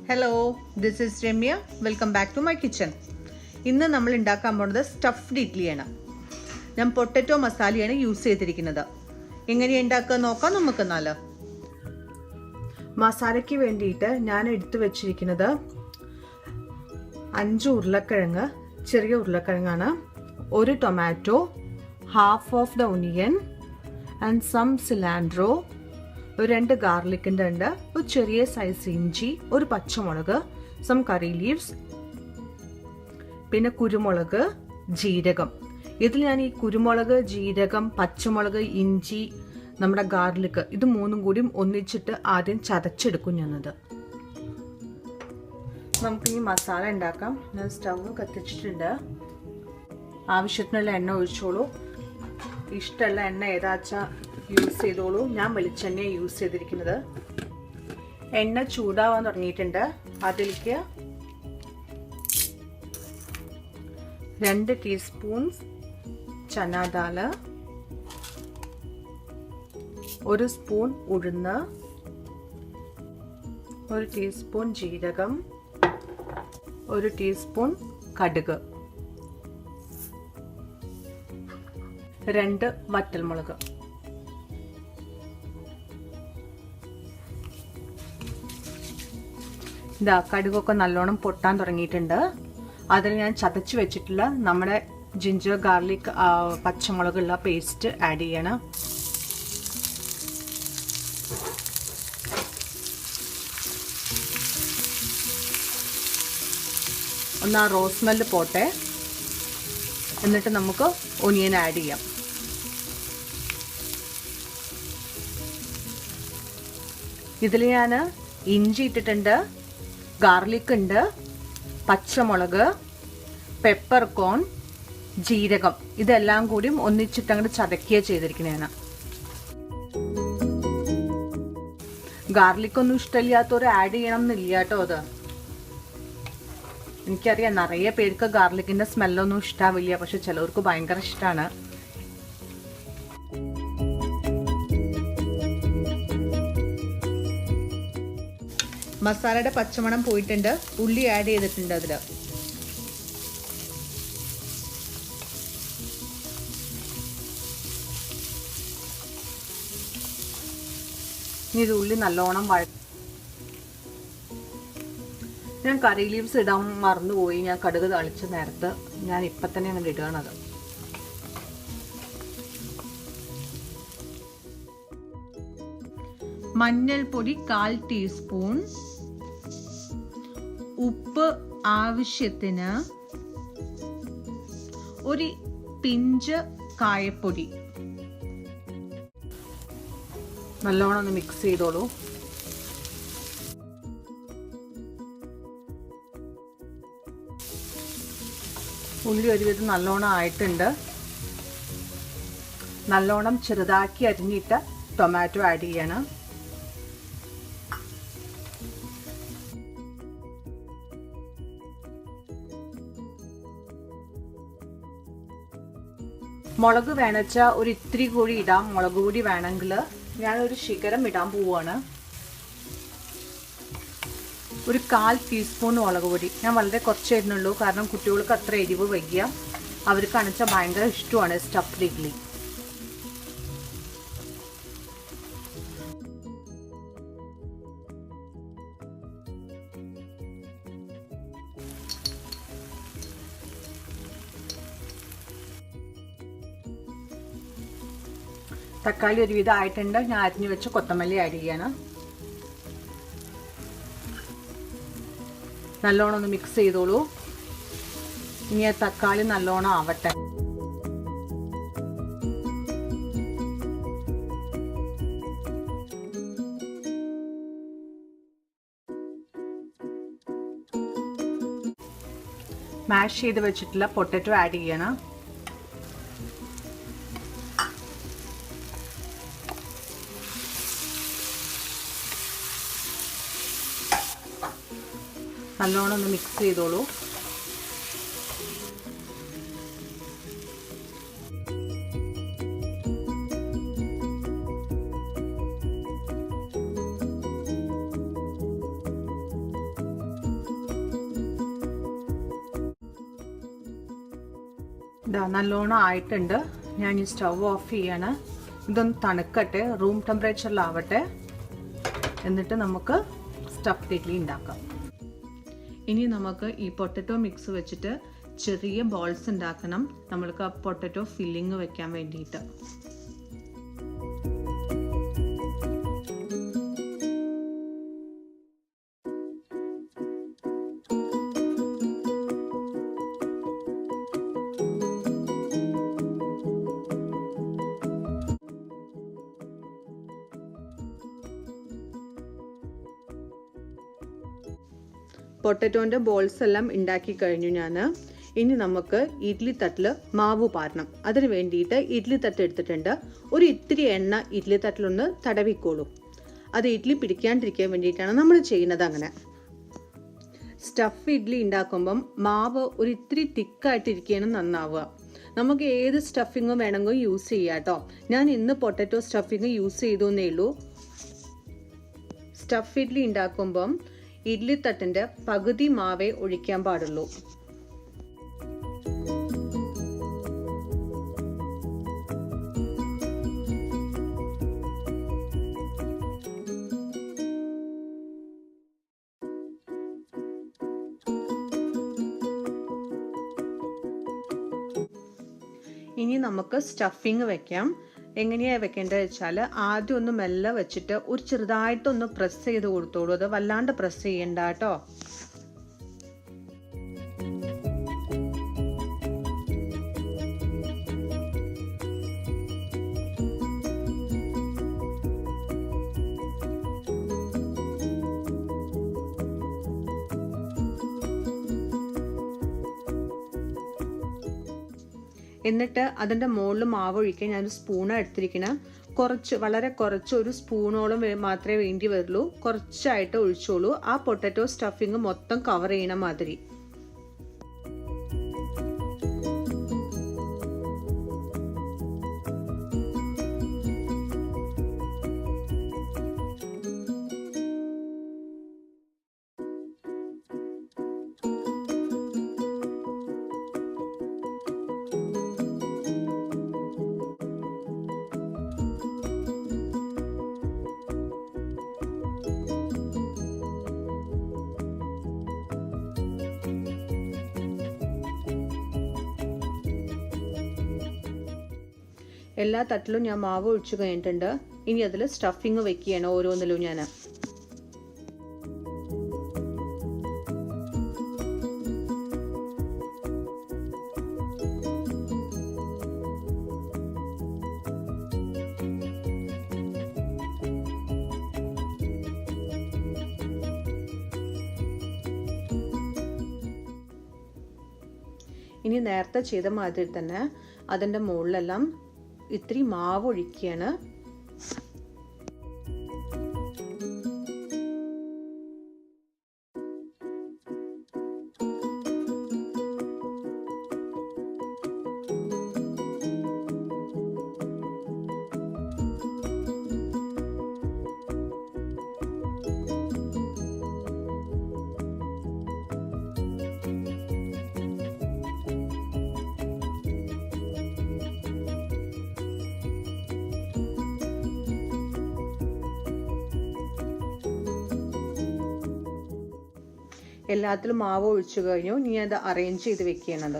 Hello, this is Remya. Welcome back to my kitchen. ഇന്ന് നമ്മൾ ഉണ്ടാക്കാൻ പോകുന്നത് സ്റ്റഫ്ഡ് ഇഡ്ഡലിയാണ്. ഞാൻ പൊട്ടറ്റോ മസാലയാണ് യൂസ് ചെയ്തിരിക്കുന്നത്. എങ്ങനെയാണ് ഉണ്ടാക്കുക നോക്കാം നമുക്ക്. എന്നാൽ മസാലയ്ക്ക് വേണ്ടിയിട്ട് ഞാൻ എടുത്തു വെച്ചിരിക്കുന്നത് 5 ഉരുളക്കിഴങ്ങ്, ചെറിയ ഉരുളക്കിഴങ്ങാണ്, 1 tomato, half of the onion and some cilantro, 2 ഗാർലിക്കിൻ്റെ ഉണ്ട്, ഒരു ചെറിയ സൈസ് ഇഞ്ചി, ഒരു പച്ചമുളക്, സം കറി ലീവ്സ്, പിന്നെ കുരുമുളക്, ജീരകം. ഇതിൽ ഞാൻ ഈ കുരുമുളക്, ജീരകം, പച്ചമുളക്, ഇഞ്ചി, നമ്മുടെ ഗാർലിക്, ഇത് മൂന്നും കൂടി ഒന്നിച്ചിട്ട് ആദ്യം ചതച്ചെടുക്കും ഞാനത്. നമുക്ക് ഈ മസാല ഉണ്ടാക്കാം. ഞാൻ സ്റ്റവ് കത്തിച്ചിട്ടുണ്ട്. ആവശ്യത്തിനുള്ള എണ്ണ ഒഴിച്ചോളൂ. ഇഷ്ടമുള്ള എണ്ണ ഏതാച്ചാ യൂസ് ചെയ്തോളൂ. ഞാൻ വെളിച്ചെണ്ണയാണ് യൂസ് ചെയ്തിരിക്കുന്നത്. എണ്ണ ചൂടാവാൻ തുടങ്ങിയിട്ടുണ്ട്. അതിലേക്ക് 2 ടീസ്പൂൺ ചനാദാൽ, 1 സ്പൂൺ ഉഴുന്ന്, 1 ടീസ്പൂൺ ജീരകം, 1 ടീസ്പൂൺ കടുക്, 2 വറ്റൽമുളക്. ഇതാ കടുകൊക്കെ നല്ലോണം പൊട്ടാൻ തുടങ്ങിയിട്ടുണ്ട്. അതിൽ ഞാൻ ചതച്ച് വെച്ചിട്ടുള്ള നമ്മുടെ ജിഞ്ചർ ഗാർലിക് പച്ചമുളകുള്ള പേസ്റ്റ് ആഡ് ചെയ്യണം. ഒന്ന് ആ റോസ് സ്മെല്ല് പോട്ടെ. എന്നിട്ട് നമുക്ക് ഒനിയൻ ആഡ് ചെയ്യാം. ഇതിൽ ഞാൻ ഇഞ്ചി ഇട്ടിട്ടുണ്ട്, ഗാർലിക് ഉണ്ട്, പച്ചമുളക്, പെപ്പർ കോൺ, ജീരകം, ഇതെല്ലാം കൂടി ഒന്നിച്ചിട്ട് അങ്ങോട്ട് ചതക്കുക ചെയ്തിരിക്കുന്നതാണ്. ഗാർലിക് ഒന്നും ഇഷ്ടമില്ലാത്തവർ ആഡ് ചെയ്യണം എന്നില്ല കേട്ടോ. അത് എനിക്കറിയാം, നിറയെ പേർക്ക് ഗാർലിക്കിന്റെ സ്മെല്ലൊന്നും ഇഷ്ടാവില്ല, പക്ഷെ ചിലവർക്ക് ഭയങ്കര ഇഷ്ടമാണ്. മസാലയുടെ പച്ചമണം പോയിട്ടുണ്ട്. ഉള്ളി ആഡ് ചെയ്തിട്ടുണ്ട് അതിൽ. ഇനി ഇത് ഉള്ളി നല്ലോണം ഞാൻ കറി ലീവ്സ് ഇടാൻ മറന്നുപോയി. ഞാൻ കടുക് തളിച്ച നേരത്ത് ഞാൻ ഇപ്പം തന്നെ അങ്ങനെ ഇടുകയാണത്. മഞ്ഞൾപ്പൊടി 1/4 ടീസ്പൂൺ, ഉപ്പ് ആവശ്യത്തിന്, ഒരു പിഞ്ച് കായപ്പൊടി. നല്ലോണം ഒന്ന് മിക്സ് ചെയ്തോളൂ. ഉള്ളി ഒരുവിധം നല്ലോണം ആയിട്ടുണ്ട്. നല്ലോണം ചെറുതാക്കി അരിഞ്ഞിട്ട് ടൊമാറ്റോ ആഡ് ചെയ്യണം. മുളക് വേണച്ചാൽ ഒരു ഇത്തിരി കൂടി ഇടാം. മുളക് കൂടി വേണമെങ്കിൽ ഞാനൊരു ശിഖരം ഇടാൻ പോവുകയാണ്. ഒരു 1/4 ടീസ്പൂൺ മുളക് പൊടി. ഞാൻ വളരെ കുറച്ച് ഇടുന്നുള്ളൂ, കാരണം കുട്ടികൾക്ക് അത്ര എരിവ് വയ്യ. അവർക്ക് അണച്ചാൽ ഭയങ്കര ഇഷ്ടമാണ് സ്റ്റഫ്ഡ് ഇഡ്ഡലി. തക്കാളി ഒരുവിധം ആയിട്ടുണ്ട്. ഞാൻ അരിഞ്ഞു വെച്ച് കൊത്തമല്ലി ആഡ് ചെയ്യണം. നല്ലോണം ഒന്ന് മിക്സ് ചെയ്തോളൂ. ഇനി ആ തക്കാളി നല്ലോണം ആവട്ടെ. മാഷ് ചെയ്ത് വെച്ചിട്ടുള്ള പൊട്ടറ്റോ ആഡ് ചെയ്യണം. നല്ലോണം ഒന്ന് മിക്സ് ചെയ്തോളൂ. ഇതാ നല്ലോണം ആയിട്ടുണ്ട്. ഞാൻ ഈ സ്റ്റവ് ഓഫ് ചെയ്യാണ്. ഇതൊന്ന് തണുക്കട്ടെ, റൂം ടെമ്പറേച്ചറിലാവട്ടെ, എന്നിട്ട് നമുക്ക് സ്റ്റഫ്ഡ് ഇഡ്ഡലി ഉണ്ടാക്കാം. ഇനി നമുക്ക് ഈ പൊട്ടറ്റോ മിക്സ് വെച്ചിട്ട് ചെറിയ ബോൾസ് ഉണ്ടാക്കണം, നമ്മൾക്ക് ആ പൊട്ടറ്റോ ഫില്ലിങ് വെക്കാൻ വേണ്ടിയിട്ട്. പൊട്ടറ്റോൻ്റെ ബോൾസ് എല്ലാം ഉണ്ടാക്കി കഴിഞ്ഞു ഞാൻ. ഇനി നമുക്ക് ഇഡ്ഡലി തട്ടിൽ മാവ് പാരണം. അതിന് വേണ്ടിയിട്ട് ഇഡ്ഡലി തട്ട് എടുത്തിട്ടുണ്ട്. ഒരു ഇത്തിരി എണ്ണ ഇഡ്ഡലി തട്ടിലൊന്ന് തടവിക്കോളൂ. അത് ഇഡ്ഡലി പിടിക്കാണ്ടിരിക്കാൻ വേണ്ടിയിട്ടാണ് നമ്മൾ ചെയ്യുന്നത്. അങ്ങനെ സ്റ്റഫ് ഇഡ്ഡലി ഉണ്ടാക്കുമ്പം മാവ് ഒരു ഇത്തിരി തിക്കായിട്ടിരിക്കുകയാണ് നന്നാവുക. നമുക്ക് ഏത് സ്റ്റഫിങ്ങും വേണമെങ്കിൽ യൂസ് ചെയ്യാം കേട്ടോ. ഞാൻ ഇന്ന് പൊട്ടറ്റോ സ്റ്റഫിങ് യൂസ് ചെയ്തു എന്നേ ഉള്ളൂ. സ്റ്റഫ് ഇഡ്ഡലി ഉണ്ടാക്കുമ്പം ഇഡ്ഡലി തട്ടിൻ്റെ പകുതി മാവേ ഒഴിക്കാൻ പാടുള്ളൂ. ഇനി നമുക്ക് സ്റ്റഫിങ് വെക്കാം. എങ്ങനെയാണ് വെക്കേണ്ടത് വെച്ചാൽ ആദ്യം ഒന്ന് മെല്ലെ വെച്ചിട്ട് ഒരു ചെറുതായിട്ടൊന്ന് പ്രസ് ചെയ്ത് കൊടുത്തോളൂ. അത് വല്ലാണ്ട് പ്രസ് ചെയ്യണ്ട കേട്ടോ. എന്നിട്ട് അതിൻ്റെ മുകളിൽ മാവ് ഒഴിക്കാൻ ഞാനൊരു സ്പൂണാണ് എടുത്തിരിക്കണം. വളരെ കുറച്ച് ഒരു സ്പൂണോളം മാത്രമേ വേണ്ടി വരുള്ളൂ. കുറച്ചായിട്ട് ഒഴിച്ചോളൂ. ആ പൊട്ടറ്റോ സ്റ്റഫിങ് മൊത്തം കവർ ചെയ്യണ മാതിരി. എല്ലാ തട്ടിലും ഞാൻ മാവ് ഒഴിച്ചു കഴിഞ്ഞിട്ടുണ്ട്. ഇനി അതിൽ സ്റ്റഫിങ് വെക്കുകയാണ് ഓരോന്നിലും ഞാൻ. ഇനി നേരത്തെ ചെയ്ത മാതിരി തന്നെ അതിൻ്റെ മുകളിലെല്ലാം ഇത്തിരി മാവ് ഒഴിക്കുകയാണ്. എല്ലാത്തിലും മാവ് ഒഴിച്ചു കഴിഞ്ഞു. ഇനി അത് അറേഞ്ച് ചെയ്ത് വെക്കുകയാണത്.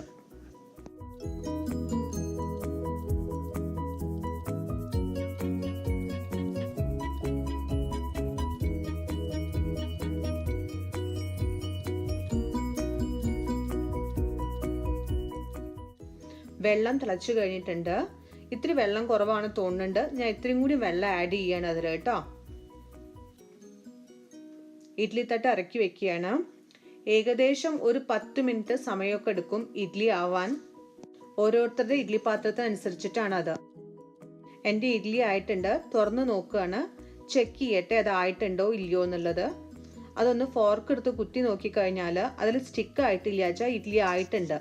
വെള്ളം തിളച്ചു കഴിഞ്ഞിട്ടുണ്ട്. ഇത്തിരി വെള്ളം കുറവാണ് തോന്നുന്നുണ്ട്. ഞാൻ ഇത്രയും കൂടി വെള്ളം ആഡ് ചെയ്യാണ് അതിൽ കേട്ടോ. ഇഡ്ഡലി തട്ട് ഇറക്കി വെക്കുകയാണ്. ഏകദേശം ഒരു 10 മിനിറ്റ് സമയമൊക്കെ എടുക്കും ഇഡ്ഡലി ആവാൻ. ഓരോരുത്തരുടെ ഇഡ്ഡലി പാത്രത്തിനനുസരിച്ചിട്ടാണ് അത്. എൻ്റെ ഇഡ്ഡലി ആയിട്ടുണ്ട്. തുറന്ന് നോക്കുകയാണ്. ചെക്ക് ചെയ്യട്ടെ അതായിട്ടുണ്ടോ ഇല്ലയോ എന്നുള്ളത്. അതൊന്ന് ഫോർക്ക് എടുത്ത് കുത്തി നോക്കിക്കഴിഞ്ഞാൽ അതിൽ സ്റ്റിക്ക് ആയിട്ടില്ല വെച്ചാൽ ഇഡ്ഡലി ആയിട്ടുണ്ട്.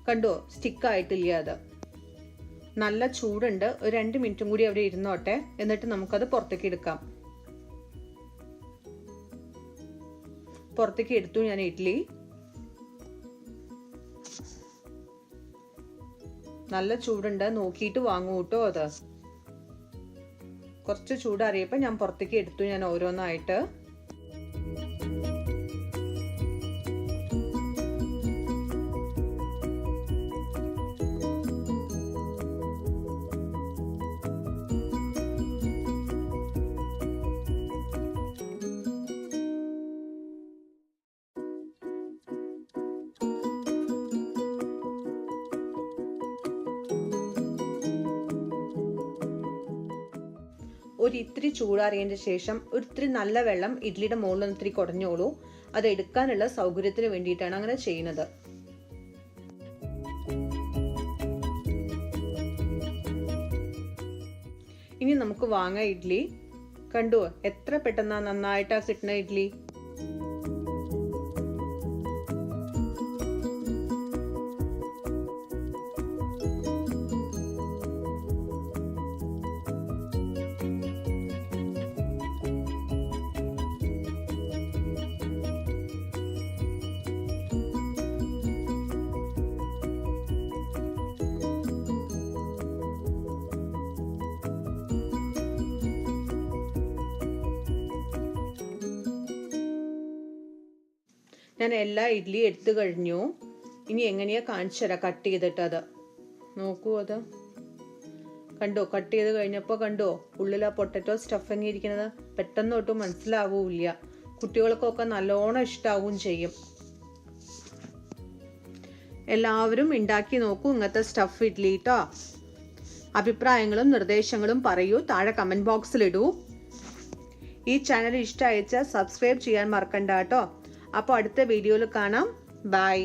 കണ്ടോ, സ്റ്റിക്ക് ആയിട്ടില്ല. അത് നല്ല ചൂടുണ്ട്. ഒരു 2 മിനിറ്റും കൂടി അവിടെ ഇരുന്നോട്ടെ. എന്നിട്ട് നമുക്കത് പുറത്തേക്ക് എടുക്കാം. പുറത്തേക്ക് എടുത്തു ഞാൻ ഇഡ്ഡലി. നല്ല ചൂടുണ്ട്, നോക്കിയിട്ട് വാങ്ങൂ കേട്ടോ. അത് കുറച്ച് ചൂടറിയപ്പോൾ ഞാൻ പുറത്തേക്ക് എടുത്തു, ഞാൻ ഓരോന്നായിട്ട്. ഒരു ഇത്തിരി ചൂടാറിയതിന് ശേഷം ഒരിത്തിരി നല്ല വെള്ളം ഇഡ്ലിയുടെ മുകളിൽ ഇത്തിരി കുടഞ്ഞോളൂ. അത് എടുക്കാനുള്ള സൗകര്യത്തിന് വേണ്ടിയിട്ടാണ് അങ്ങനെ ചെയ്യുന്നത്. ഇനി നമുക്ക് വാങ്ങാം ഇഡ്ലി. കണ്ടോ എത്ര പെട്ടെന്നാ നന്നായിട്ടാ കിട്ടുന്ന ഇഡ്ലി. ഞാൻ എല്ലാ ഇഡ്ഡലി എടുത്തു കഴിഞ്ഞു. ഇനി എങ്ങനെയാ കാണിച്ചു തരാം കട്ട് ചെയ്തിട്ട്. അത് നോക്കൂ, അത് കണ്ടോ, കട്ട് ചെയ്ത് കഴിഞ്ഞപ്പോൾ കണ്ടോ ഉള്ളിൽ ആ പൊട്ടറ്റോ സ്റ്റഫിങ് ഇരിക്കുന്നത്. പെട്ടെന്ന് ഒട്ടും മനസ്സിലാവൂല്ല, കുട്ടികൾക്കൊക്കെ നല്ലോണം ഇഷ്ടാവും ചെയ്യും. എല്ലാവരും ഉണ്ടാക്കി നോക്കൂ ഇങ്ങനത്തെ സ്റ്റഫ് ഇഡ്ഡലി ട്ടോ. അഭിപ്രായങ്ങളും നിർദ്ദേശങ്ങളും പറയൂ, താഴെ കമന്റ് ബോക്സിൽ ഇടൂ. ഈ ചാനൽ ഇഷ്ടമായിച്ചാൽ സബ്സ്ക്രൈബ് ചെയ്യാൻ മറക്കണ്ട കേട്ടോ. അപ്പോൾ അടുത്ത വീഡിയോയിൽ കാണാം. ബൈ.